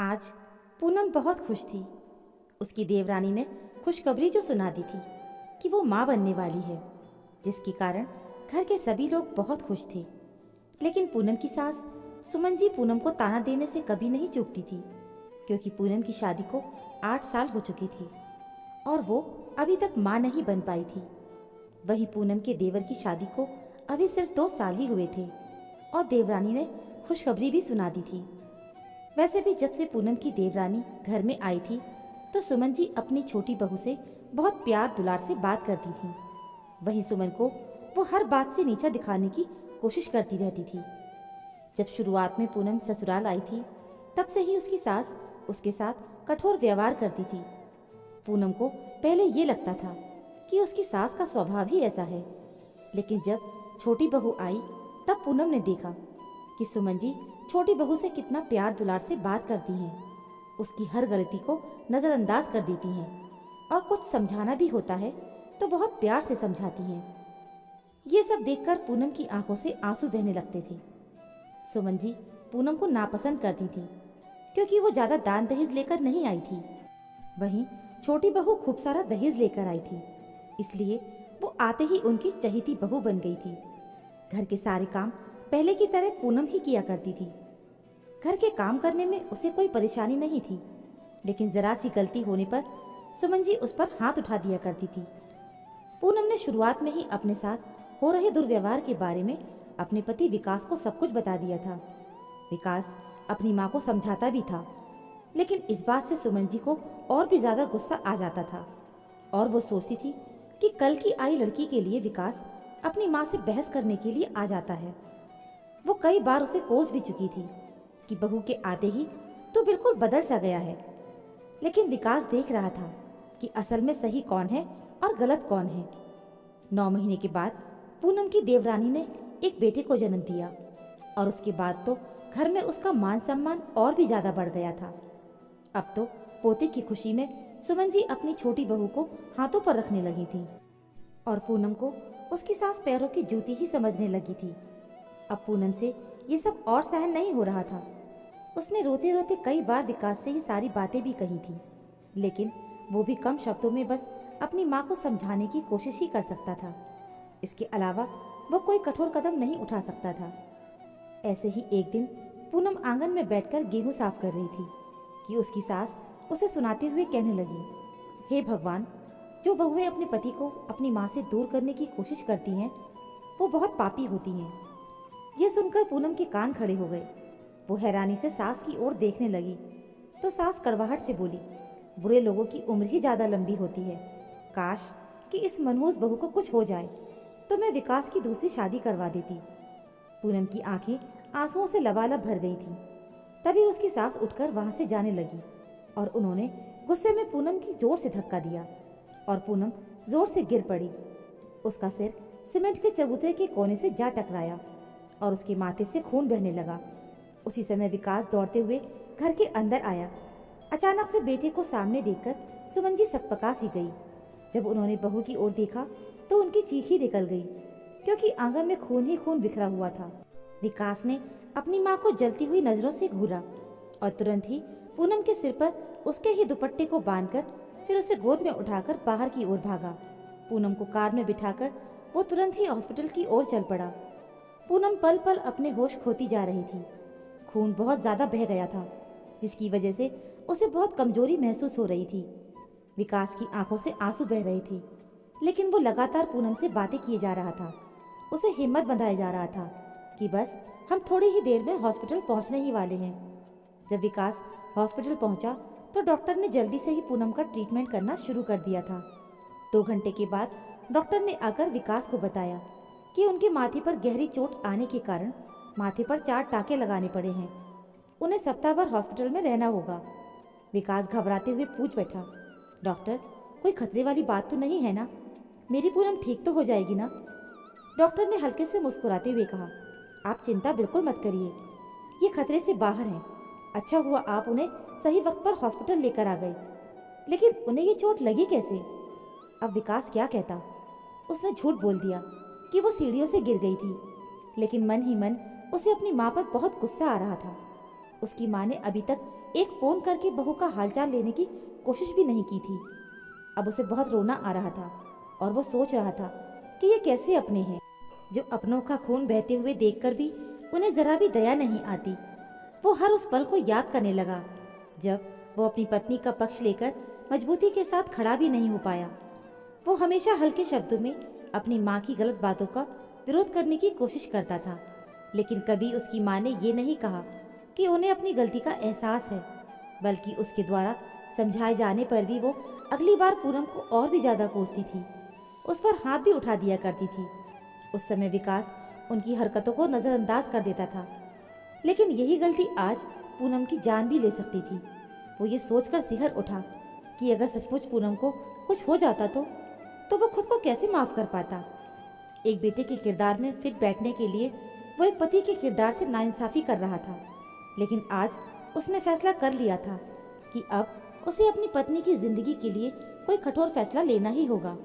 आज पूनम बहुत खुश थी। उसकी देवरानी ने खुशखबरी जो सुना दी थी कि वो माँ बनने वाली है, जिसके कारण घर के सभी लोग बहुत खुश थे। लेकिन पूनम की सास सुमन जी पूनम को ताना देने से कभी नहीं चूकती थी, क्योंकि पूनम की शादी को 8 साल हो चुके थे और वो अभी तक माँ नहीं बन पाई थी। वहीं पूनम के देवर की शादी को अभी सिर्फ 2 साल ही हुए थे और देवरानी ने खुशखबरी भी सुना दी थी। वैसे भी जब से पूनम की देवरानी घर में आई थी तो सुमन जी अपनी छोटी बहू से बहुत प्यार दुलार से बात करती थी। वहीं सुमन को वो हर बात से नीचा दिखाने की कोशिश करती रहती थी। जब शुरुआत में पूनम ससुराल आई थी तब से ही उसकी सास उसके साथ कठोर व्यवहार करती थी। पूनम को पहले ये लगता था कि उसकी सास का स्वभाव ही ऐसा है, लेकिन जब छोटी बहू आई तब पूनम ने देखा कि सुमन जी छोटी बहू से कितना प्यार दुलार से बात करती हैं, उसकी हर गलती को नज़रअंदाज कर देती हैं और कुछ समझाना भी होता है तो बहुत प्यार से समझाती हैं। ये सब देखकर पूनम की आंखों से आंसू बहने लगते थे। सुमन जी पूनम को नापसंद करती थी क्योंकि वो ज़्यादा दान दहेज लेकर नहीं आई थी। वहीं छोटी बहू खूब सारा दहेज लेकर आई थी, इसलिए वो आते ही उनकी चहेती बहू बन गई थी। घर के सारे काम पहले की तरह पूनम ही किया करती थी। घर के काम करने में उसे कोई परेशानी नहीं थी, लेकिन जरा सी गलती होने पर सुमन जी उस पर हाथ उठा दिया करती थी। पूनम ने शुरुआत में ही अपने साथ हो रहे दुर्व्यवहार के बारे में अपने पति विकास को सब कुछ बता दिया था। विकास अपनी माँ को समझाता भी था, लेकिन इस बात से सुमन जी को और भी ज्यादा गुस्सा आ जाता था और वो सोचती थी कि कल की आई लड़की के लिए विकास अपनी माँ से बहस करने के लिए आ जाता है। वो कई बार उसे कोस भी चुकी थी कि बहू के आते ही तो बिल्कुल बदल सा गया है, लेकिन विकास देख रहा था कि असल में सही कौन है और गलत कौन है। 9 महीने के बाद पूनम की देवरानी ने एक बेटे को जन्म दिया और उसके बाद तो घर में उसका मान सम्मान और भी ज्यादा बढ़ गया था। अब तो पोते की खुशी में सुमन जी अपनी छोटी बहू को हाथों पर रखने लगी थी और पूनम को उसकी सास पैरों की जूती ही समझने लगी थी। अब पूनम से ये सब और सहन नहीं हो रहा था। उसने रोते रोते कई बार विकास से ये सारी बातें भी कही थी, लेकिन वो भी कम शब्दों में बस अपनी माँ को समझाने की कोशिश ही कर सकता था। इसके अलावा वो कोई कठोर कदम नहीं उठा सकता था। ऐसे ही एक दिन पूनम आंगन में बैठकर गेहूं साफ कर रही थी कि उसकी सास उसे सुनाते हुए कहने लगी, हे भगवान, जो बहुएं अपने पति को अपनी माँ से दूर करने की कोशिश करती हैं वो बहुत पापी होती हैं। यह सुनकर पूनम के कान खड़े हो गए। वो हैरानी से सास की ओर देखने लगी तो सास कड़वाहट से बोली, बुरे लोगों की उम्र ही ज्यादा लंबी होती है। काश कि इस मनहूस बहू को कुछ हो जाए तो मैं विकास की दूसरी शादी करवा देती। पूनम की आंखें आंसुओं से लबालब भर गई थीं। तभी उसकी सास उठकर वहां से जाने लगी और उन्होंने गुस्से में पूनम की जोर से धक्का दिया और पूनम जोर से गिर पड़ी। उसका सिर सीमेंट के चबूतरे के कोने से जा टकराया और उसके माथे से खून बहने लगा। उसी समय विकास दौड़ते हुए घर के अंदर आया। अचानक से बेटे को सामने देखकर सुमन जी सकपका सी गई। जब उन्होंने बहू की ओर देखा तो उनकी चीख ही निकल गई, क्योंकि आंगन में खून ही खून बिखरा हुआ था। विकास ने अपनी माँ को जलती हुई नजरों से घूरा और तुरंत ही पूनम के सिर पर उसके ही दुपट्टे को बांधकर फिर उसे गोद में उठाकर बाहर की ओर भागा। पूनम को कार में बिठाकर वो तुरंत ही हॉस्पिटल की ओर चल पड़ा। पूनम पल पल अपने होश खोती जा रही थी। खून बहुत ज्यादा बह गया था, जिसकी वजह से उसे बहुत कमजोरी महसूस हो रही थी। विकास की आंखों से आंसू बह रहे थे, लेकिन वो लगातार पूनम से बातें किए जा रहा था। उसे हिम्मत बंधाया जा रहा था कि बस हम थोड़ी ही देर में हॉस्पिटल पहुंचने ही वाले हैं। जब विकास हॉस्पिटल पहुंचा तो डॉक्टर ने जल्दी से ही पूनम का ट्रीटमेंट करना शुरू कर दिया था। 2 घंटे के बाद डॉक्टर ने आकर विकास को बताया कि उनके माथे पर गहरी चोट आने के कारण माथे पर 4 टाँके लगाने पड़े हैं। उन्हें सप्ताह भर हॉस्पिटल में रहना होगा। विकास घबराते हुए पूछ बैठा, डॉक्टर, कोई खतरे वाली बात तो नहीं है ना? मेरी पूनम ठीक तो हो जाएगी ना? डॉक्टर ने हल्के से मुस्कुराते हुए कहा, आप चिंता बिल्कुल मत करिए, ये खतरे से बाहर हैं। अच्छा हुआ आप उन्हें सही वक्त पर हॉस्पिटल लेकर आ गए, लेकिन उन्हें ये चोट लगी कैसे? अब विकास क्या कहता? उसने झूठ बोल दिया कि वो सीढ़ियों से गिर गई थी, लेकिन मन ही मन उसे अपनी माँ पर बहुत गुस्सा आ रहा था। उसकी माँ ने अभी तक एक फ़ोन करके बहू का हालचाल लेने की कोशिश भी नहीं की थी। अब उसे बहुत रोना आ रहा था और वो सोच रहा था कि ये कैसे अपने हैं जो अपनों का खून बहते हुए देखकर भी उन्हें जरा भी दया नहीं आती। वो हर उस पल को याद करने लगा जब वो अपनी पत्नी का पक्ष लेकर मजबूती के साथ खड़ा भी नहीं हो पाया। वो हमेशा हल्के शब्दों में अपनी माँ की गलत बातों का विरोध करने की कोशिश करता था, लेकिन कभी उसकी माँ ने ये नहीं कहा कि उन्हें अपनी गलती का एहसास है, बल्कि उसके द्वारा समझाए जाने पर भी वो अगली बार पूनम को और भी ज्यादा कोसती थी, उस पर हाथ भी उठा दिया करती थी। उस समय विकास उनकी हरकतों को नजरअंदाज कर देता था, लेकिन यही गलती आज पूनम की जान भी ले सकती थी। वो ये सोचकर सिहर उठा कि अगर सचमुच पूनम को कुछ हो जाता तो वो खुद को कैसे माफ कर पाता। एक बेटे के किरदार में फिट बैठने के लिए वो एक पति के किरदार से नाइंसाफी कर रहा था, लेकिन आज उसने फैसला कर लिया था कि अब उसे अपनी पत्नी की जिंदगी के लिए कोई कठोर फैसला लेना ही होगा।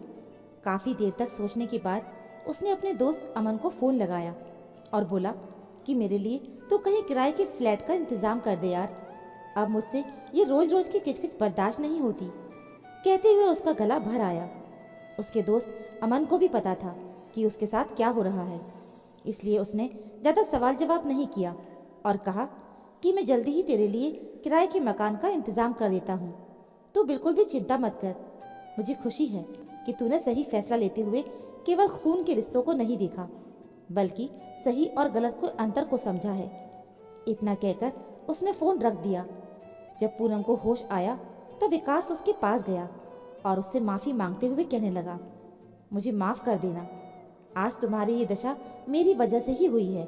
काफी देर तक सोचने के बाद उसने अपने दोस्त अमन को फोन लगाया और बोला कि मेरे लिए तो कहीं किराए के फ्लैट का इंतजाम कर दे यार, अब मुझसे ये रोज रोज की किचकिच बर्दाश्त नहीं होती। कहते हुए उसका गला भर आया। उसके दोस्त अमन को भी पता था कि उसके साथ क्या हो रहा है, इसलिए उसने ज़्यादा सवाल जवाब नहीं किया और कहा कि मैं जल्दी ही तेरे लिए किराए के मकान का इंतज़ाम कर देता हूँ। तू बिल्कुल भी चिंता मत कर। मुझे खुशी है कि तूने सही फैसला लेते हुए केवल खून के रिश्तों को नहीं देखा, बल्कि सही और गलत को अंतर को समझा है। इतना कहकर उसने फ़ोन रख दिया। जब पूनम को होश आया तो विकास उसके पास गया और उससे माफ़ी मांगते हुए कहने लगा, मुझे माफ़ कर देना, आज तुम्हारी ये दशा मेरी वजह से ही हुई है।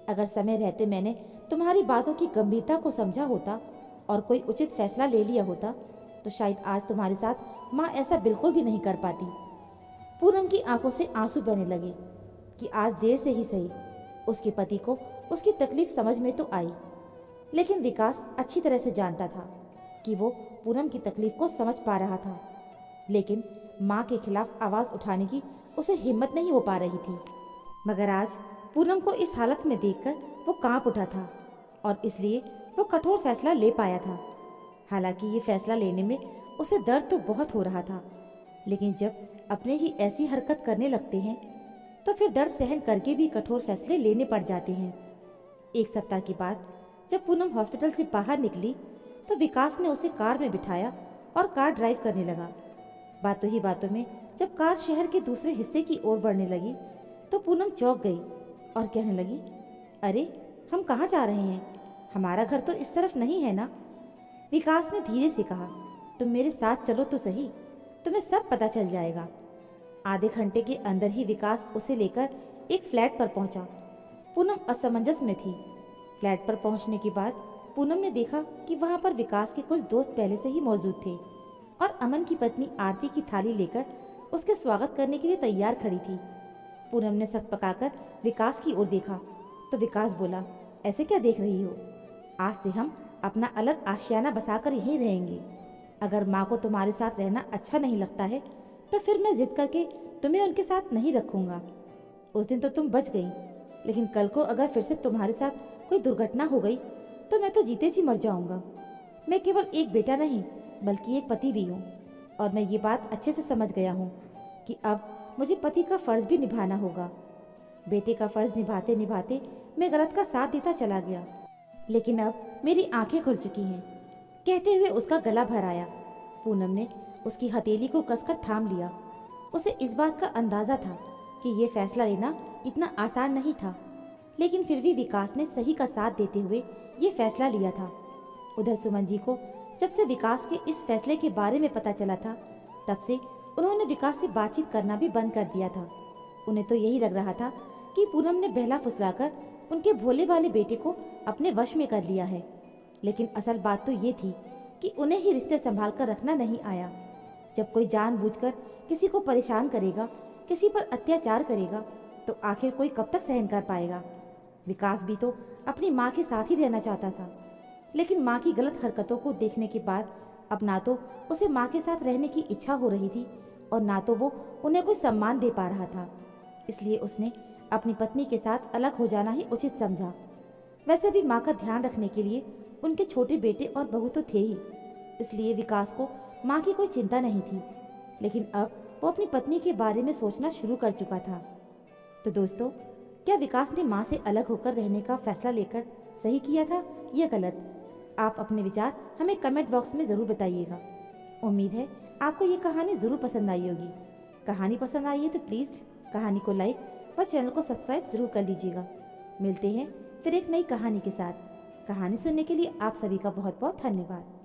अगर समय रहते मैंने तुम्हारी बातों की गंभीरता को समझा होता और कोई उचित फैसला ले लिया होता तो शायद आज तुम्हारे साथ माँ ऐसा बिल्कुल भी नहीं कर पाती। पूनम की आंखों से आंसू बहने लगे कि आज देर से ही सही उसके पति को उसकी तकलीफ समझ में तो आई, लेकिन विकास अच्छी तरह से जानता था कि वो पूनम की तकलीफ को समझ पा रहा था, लेकिन माँ के खिलाफ आवाज़ उठाने की उसे हिम्मत नहीं हो पा रही थी। मगर आज पूनम को इस हालत में देखकर वो कांप उठा था और इसलिए वो कठोर फैसला ले पाया था। हालांकि ये फैसला लेने में उसे दर्द तो बहुत हो रहा था, लेकिन जब अपने ही ऐसी हरकत करने लगते हैं तो फिर दर्द सहन करके भी कठोर फैसले लेने पड़ जाते हैं। एक सप्ताह के बाद जब पूनम हॉस्पिटल से बाहर निकली तो विकास ने उसे कार में बिठाया और कार ड्राइव करने लगा। बातों ही बातों में जब कार शहर के दूसरे हिस्से की ओर बढ़ने लगी तो पूनम चौंक गई और कहने लगी, अरे हम कहाँ जा रहे हैं? हमारा घर तो इस तरफ नहीं है ना? विकास ने धीरे से कहा, तुम मेरे साथ चलो तो सही, तुम्हें सब पता चल जाएगा। आधे घंटे के अंदर ही विकास उसे लेकर एक फ्लैट पर पहुंचा। पूनम असमंजस में थी। फ्लैट पर पहुंचने के बाद पूनम ने देखा कि वहां पर विकास के कुछ दोस्त पहले से ही मौजूद थे और अमन की पत्नी आरती की थाली लेकर उसके स्वागत करने के लिए तैयार खड़ी थी। पूनम ने सक पकाकर विकास की ओर देखा तो विकास बोला, ऐसे क्या देख रही हो? आज से हम अपना अलग आशियाना बसाकर यहीं रहेंगे। अगर माँ को तुम्हारे साथ रहना अच्छा नहीं लगता है तो फिर मैं जिद करके तुम्हें उनके साथ नहीं रखूंगा। उस दिन तो तुम बच गई, लेकिन कल को अगर फिर से तुम्हारे साथ कोई दुर्घटना हो गई तो मैं तो जीते जी मर जाऊंगा। मैं केवल एक बेटा नहीं बल्कि एक पति भी हूँ और मैं ये बात अच्छे से समझ गया हूँ कि अब मुझे पति का फर्ज भी निभाना होगा। बेटे का फर्ज निभाते निभाते मैं गलत का साथ देता चला गया, लेकिन अब मेरी आंखें खुल चुकी हैं। कहते हुए उसका गला भर आया। पूनम ने उसकी हथेली को कसकर थाम लिया। उसे इस बात का अंदाजा था कि ये फैसला लेना इतना आसान नहीं था, लेकिन फिर भी विकास ने सही का साथ देते हुए ये फैसला लिया था। उधर सुमन जी को जब से विकास के इस फैसले के बारे में पता चला था तब से उन्होंने विकास से बातचीत करना भी बंद कर दिया था। उन्हें तो यही लग रहा था कि पूनम ने बहला फुसलाकर उनके भोले वाले बेटे को अपने वश में कर लिया है, लेकिन असल बात तो ये थी कि उन्हें ही रिश्ते संभाल कर रखना नहीं आया। जब कोई जानबूझकर किसी को परेशान करेगा, किसी पर अत्याचार करेगा तो आखिर कोई कब तक सहन कर पाएगा? विकास भी तो अपनी माँ के साथ ही रहना चाहता था, लेकिन माँ की गलत हरकतों को देखने के बाद अब ना तो उसे माँ के साथ रहने की इच्छा हो रही थी और ना तो वो उन्हें कोई सम्मान दे पा रहा था। इसलिए उसने अपनी पत्नी के साथ अलग हो जाना ही उचित समझा। वैसे भी माँ का ध्यान रखने के लिए उनके छोटे बेटे और बहू तो थे ही, इसलिए विकास को माँ की कोई चिंता नहीं थी। लेकिन अब वो अपनी पत्नी के बारे में सोचना शुरू कर चुका था। तो दोस्तों, क्या विकास ने माँ से अलग होकर रहने का फैसला लेकर सही किया था या गलत? आप अपने विचार हमें कमेंट बॉक्स में ज़रूर बताइएगा। उम्मीद है आपको ये कहानी ज़रूर पसंद आई होगी। कहानी पसंद आई है तो प्लीज़ कहानी को लाइक और चैनल को सब्सक्राइब ज़रूर कर लीजिएगा। मिलते हैं फिर एक नई कहानी के साथ। कहानी सुनने के लिए आप सभी का बहुत बहुत धन्यवाद।